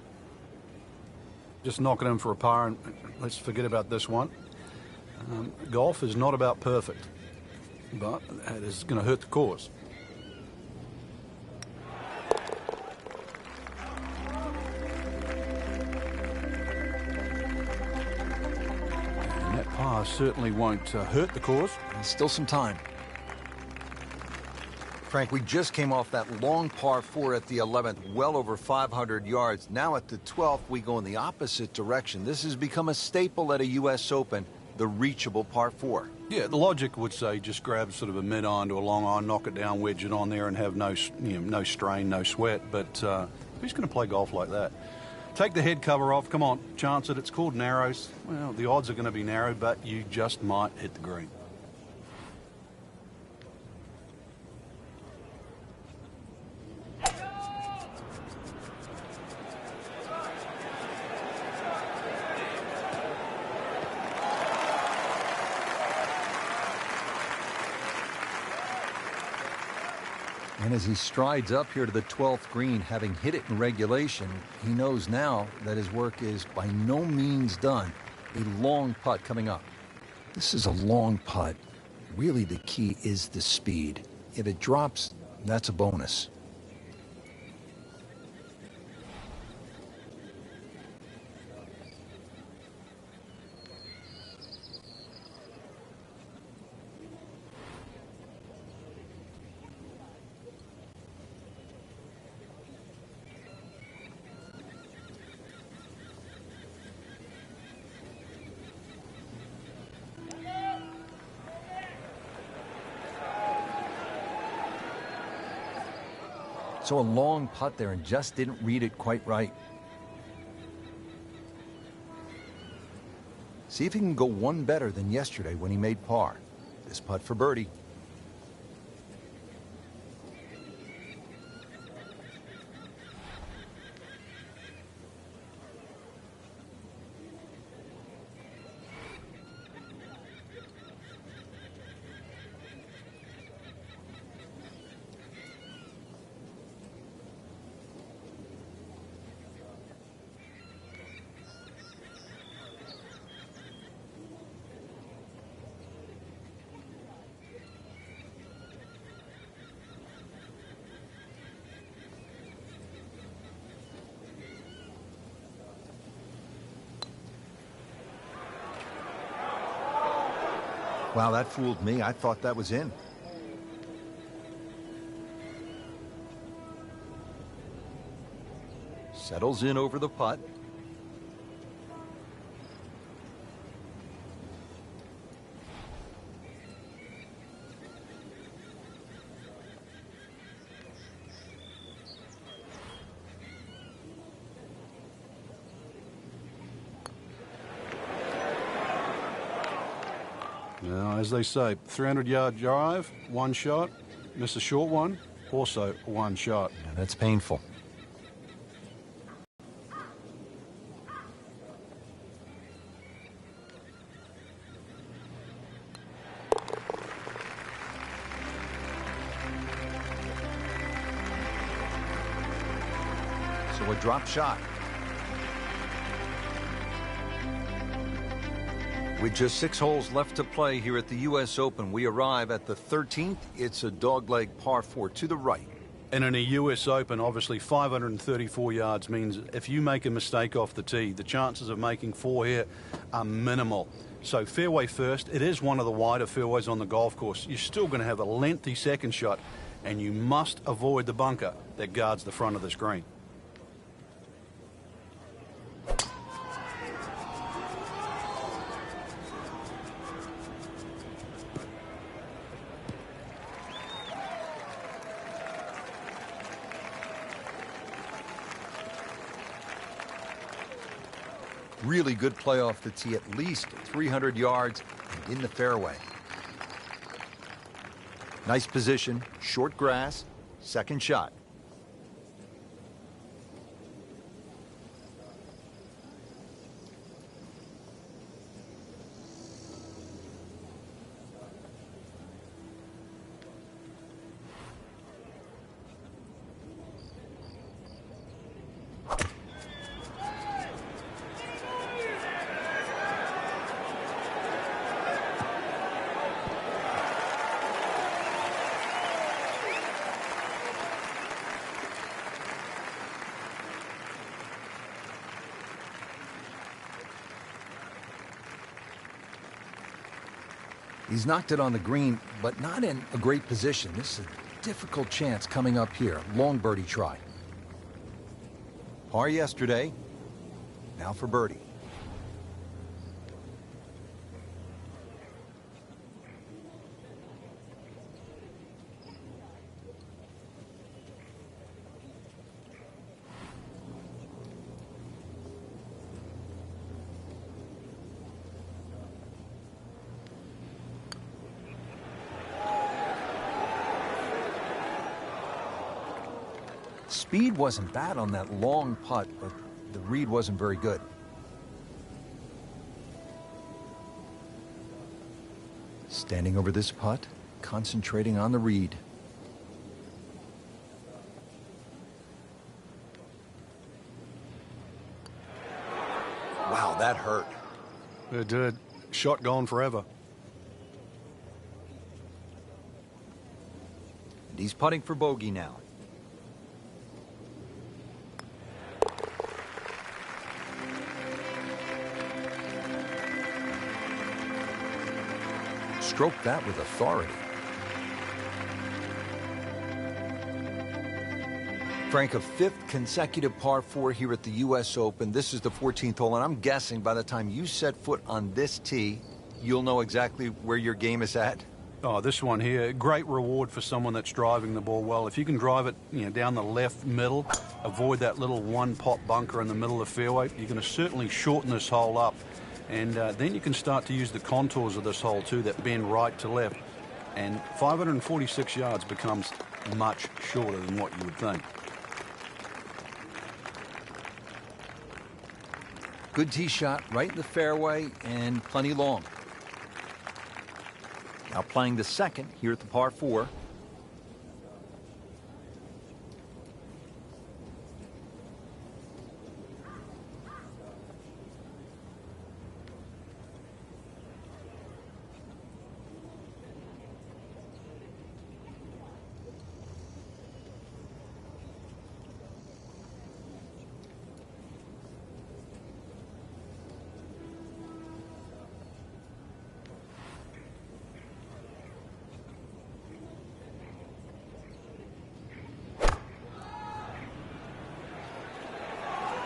Just knock it in for a par, and let's forget about this one. Golf is not about perfect, but it is going to hurt the course. And that par certainly won't hurt the course. There's still some time. Frank, we just came off that long par 4 at the 11th, well over 500 yards. Now at the 12th, we go in the opposite direction. This has become a staple at a U.S. Open, the reachable par 4. Yeah, the logic would say just grab sort of a mid-iron to a long iron, knock it down, wedge it on there, and have no strain, no sweat. But who's going to play golf like that? Take the head cover off. Come on, chance it. It's called narrows. Well, the odds are going to be narrow, but you just might hit the green. And as he strides up here to the 12th green, having hit it in regulation, he knows now that his work is by no means done. A long putt coming up. This is a long putt. Really, the key is the speed. If it drops, that's a bonus. So a long putt there and just didn't read it quite right. See if he can go one better than yesterday when he made par. This putt for birdie. Wow, that fooled me. I thought that was in. Settles in over the putt. Now, as they say, 300-yard drive, one shot, miss a short one, also one shot. Yeah, that's painful. So a drop shot. With just 6 holes left to play here at the U.S. Open, we arrive at the 13th. It's a dogleg par 4 to the right. And in a U.S. Open, obviously 534 yards means if you make a mistake off the tee, the chances of making 4 here are minimal. So fairway first. It is one of the wider fairways on the golf course. You're still going to have a lengthy second shot, and you must avoid the bunker that guards the front of this green. Really good play off the tee, at least 300 yards and in the fairway. Nice position, short grass, second shot. He's knocked it on the green, but not in a great position. This is a difficult chance coming up here. Long birdie try. Par yesterday. Now for birdie. Speed wasn't bad on that long putt, but the read wasn't very good. Standing over this putt, concentrating on the read. Wow, that hurt. It did. Shot gone forever. And he's putting for bogey now. Stroked that with authority. Frank, a fifth consecutive par 4 here at the U.S. Open. This is the 14th hole, and I'm guessing by the time you set foot on this tee, you'll know exactly where your game is at. Oh, this one here, great reward for someone that's driving the ball well. If you can drive it, down the left middle, avoid that little one-pot bunker in the middle of the fairway, you're going to certainly shorten this hole up. And then you can start to use the contours of this hole, too, that bend right to left. And 546 yards becomes much shorter than what you would think. Good tee shot right in the fairway and plenty long. Now playing the second here at the par 4.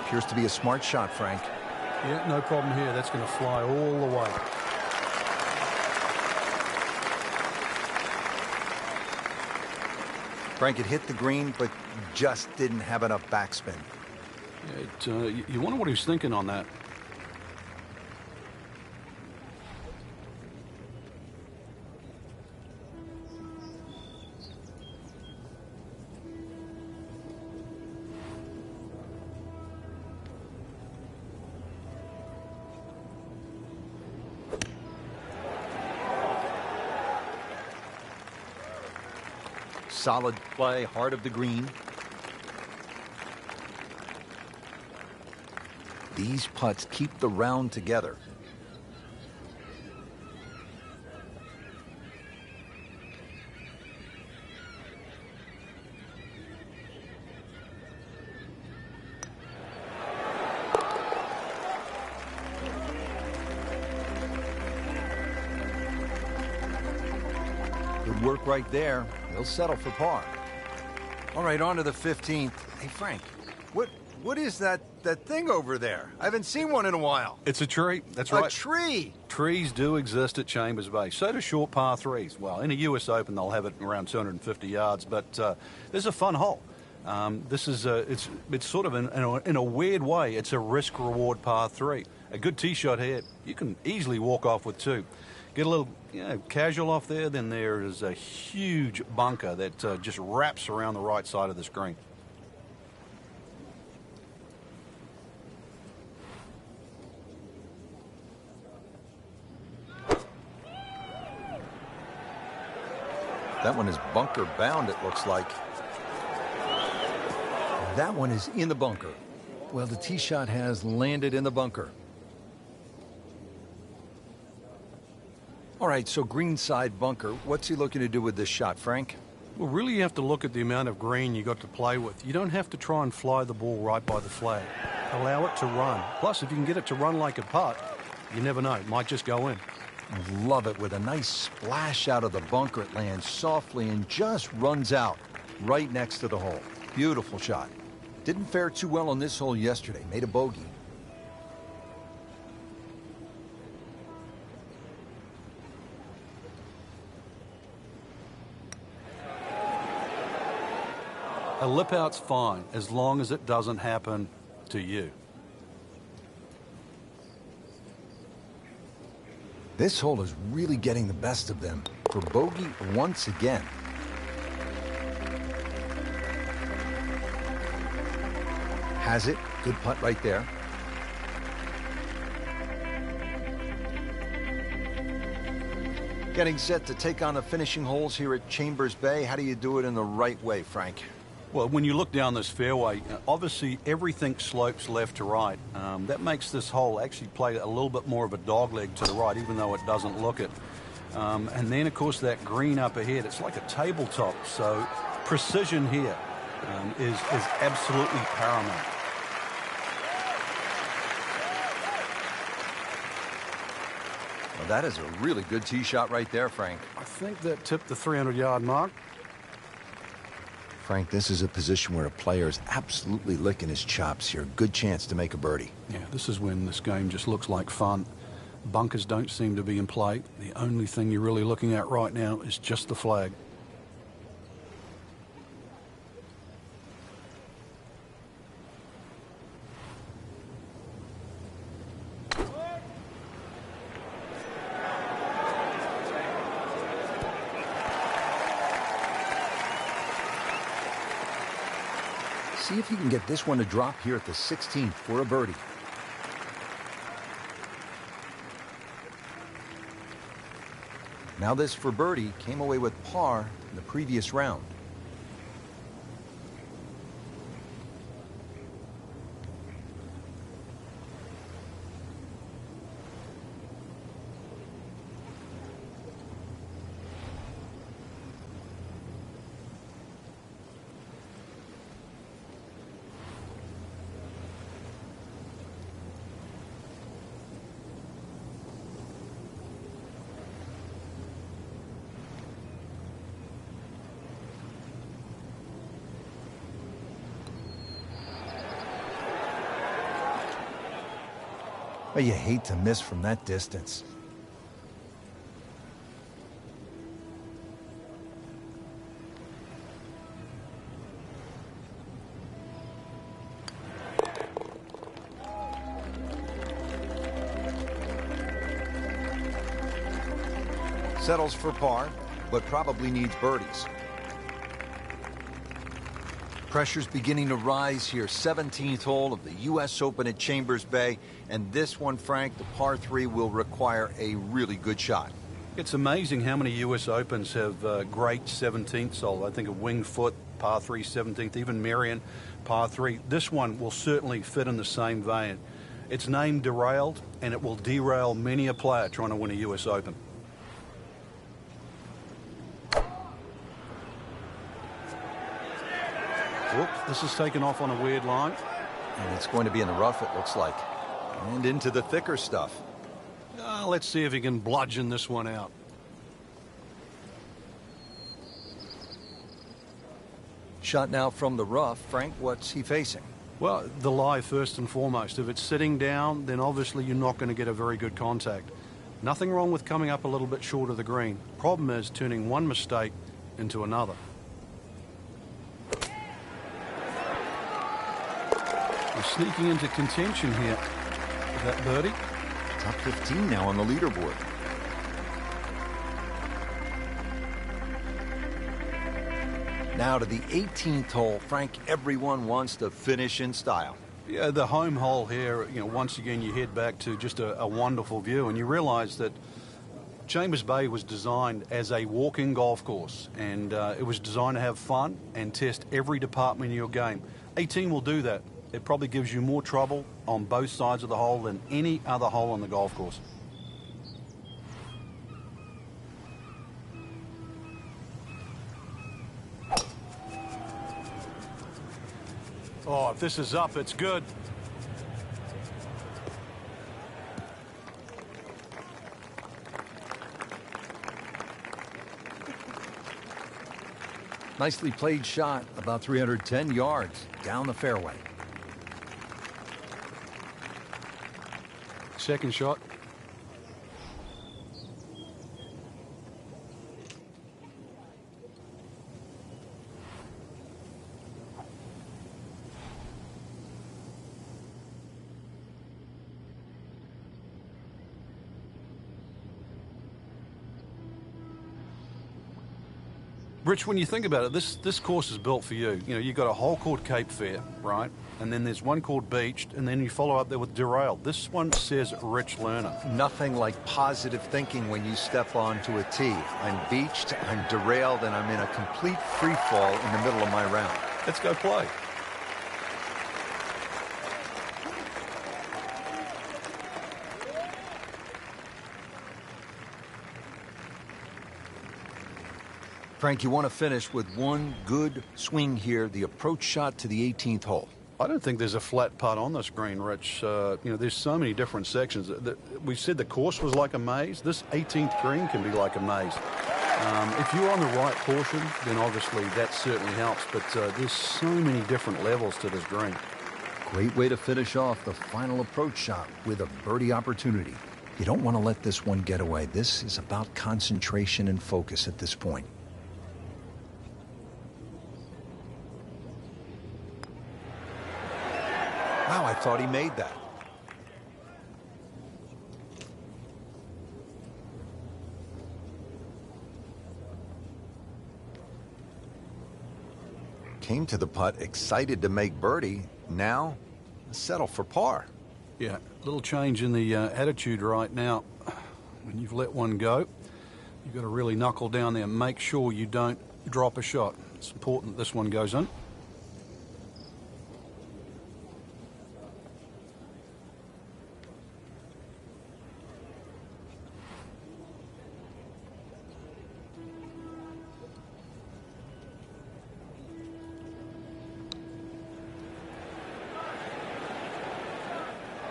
Appears to be a smart shot, Frank. Yeah, no problem here. That's going to fly all the way. Frank, it hit the green, but just didn't have enough backspin. You wonder what he's thinking on that. Solid play, heart of the green. These putts keep the round together. Good work right there. He'll settle for par. All right, on to the 15th. Hey, Frank, what is that thing over there? I haven't seen one in a while. It's a tree. That's right. A tree. Trees do exist at Chambers Bay. So do short par 3s. Well, in a U.S. Open, they'll have it around 250 yards, but this is a fun hole. This is it's sort of in a weird way, it's a risk-reward par 3. A good tee shot here, you can easily walk off with 2. Get a little casual off there, then there is a huge bunker that just wraps around the right side of this green. That one is bunker bound, it looks like. That one is in the bunker. Well, the tee shot has landed in the bunker. All right, so greenside bunker. What's he looking to do with this shot, Frank? Well, really you have to look at the amount of green you got to play with. You don't have to try and fly the ball right by the flag. Allow it to run. Plus, if you can get it to run like a putt, you never know. It might just go in. Love it. With a nice splash out of the bunker, it lands softly and just runs out right next to the hole. Beautiful shot. Didn't fare too well on this hole yesterday. Made a bogey. A lip out's fine as long as it doesn't happen to you. This hole is really getting the best of them for bogey once again. Has it. Good putt right there. Getting set to take on the finishing holes here at Chambers Bay. How do you do it in the right way, Frank? Well, when you look down this fairway, obviously everything slopes left to right. That makes this hole actually play a little bit more of a dogleg to the right, even though it doesn't look it. And then, of course, that green up ahead, it's like a tabletop. So precision here is absolutely paramount. Well, that is a really good tee shot right there, Frank. I think that tipped the 300-yard mark. Frank, this is a position where a player is absolutely licking his chops here. Good chance to make a birdie. Yeah, this is when this game just looks like fun. Bunkers don't seem to be in play. The only thing you're really looking at right now is just the flag. See if he can get this one to drop here at the 16th for a birdie. Now this for birdie came away with par in the previous round. But you hate to miss from that distance. Settles for par, but probably needs birdies. Pressure's beginning to rise here. 17th hole of the U.S. Open at Chambers Bay. And this one, Frank, the par 3 will require a really good shot. It's amazing how many U.S. Opens have great 17th hole. I think of Winged Foot, par 3, 17th, even Marion, par 3. This one will certainly fit in the same vein. It's named Derailed, and it will derail many a player trying to win a U.S. Open. Whoop, this is taken off on a weird line. And it's going to be in the rough, it looks like. And into the thicker stuff. Let's see if he can bludgeon this one out. Shot now from the rough. Frank, what's he facing? Well, the lie first and foremost. If it's sitting down, then obviously you're not going to get a very good contact. Nothing wrong with coming up a little bit short of the green. Problem is turning one mistake into another. We're sneaking into contention here with that birdie. Top 15 now on the leaderboard. Now to the 18th hole. Frank, everyone wants to finish in style. Yeah, the home hole here, once again you head back to just a wonderful view, and you realize that Chambers Bay was designed as a walking golf course, and it was designed to have fun and test every department in your game. 18 will do that. It probably gives you more trouble on both sides of the hole than any other hole on the golf course. Oh, if this is up, it's good. Nicely played shot, about 310 yards down the fairway. Second shot. Rich, when you think about it, this course is built for you. You've got a hole called Cape Fair, right? And then there's one called Beached, and then you follow up there with Derailed. This one says Rich Learner. Nothing like positive thinking when you step onto a tee. I'm beached, I'm derailed, and I'm in a complete free fall in the middle of my round. Let's go play. Frank, you want to finish with one good swing here, the approach shot to the 18th hole. I don't think there's a flat putt on this green, Rich. There's so many different sections. We said the course was like a maze. This 18th green can be like a maze. If you're on the right portion, then obviously that certainly helps. But there's so many different levels to this green. Great way to finish off the final approach shot with a birdie opportunity. You don't want to let this one get away. This is about concentration and focus at this point. Wow, I thought he made that. Came to the putt excited to make birdie. Now, settle for par. Yeah, a little change in the attitude right now. When you've let one go, you've got to really knuckle down there and make sure you don't drop a shot. It's important that this one goes in.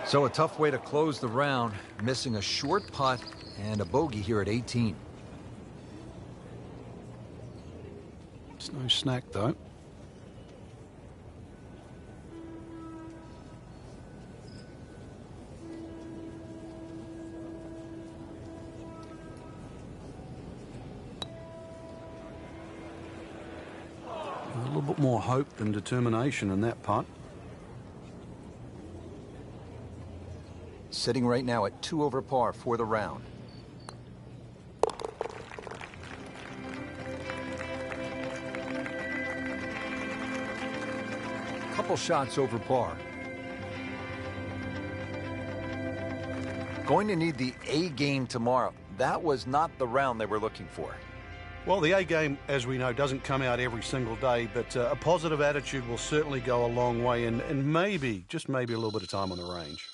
So a tough way to close the round, missing a short putt and a bogey here at 18. It's no snack, though. A little bit more hope than determination in that putt. Sitting right now at 2 over par for the round. Couple shots over par. Going to need the A game tomorrow. That was not the round they were looking for. Well, the A game, as we know, doesn't come out every single day, but a positive attitude will certainly go a long way, and maybe, just maybe, a little bit of time on the range.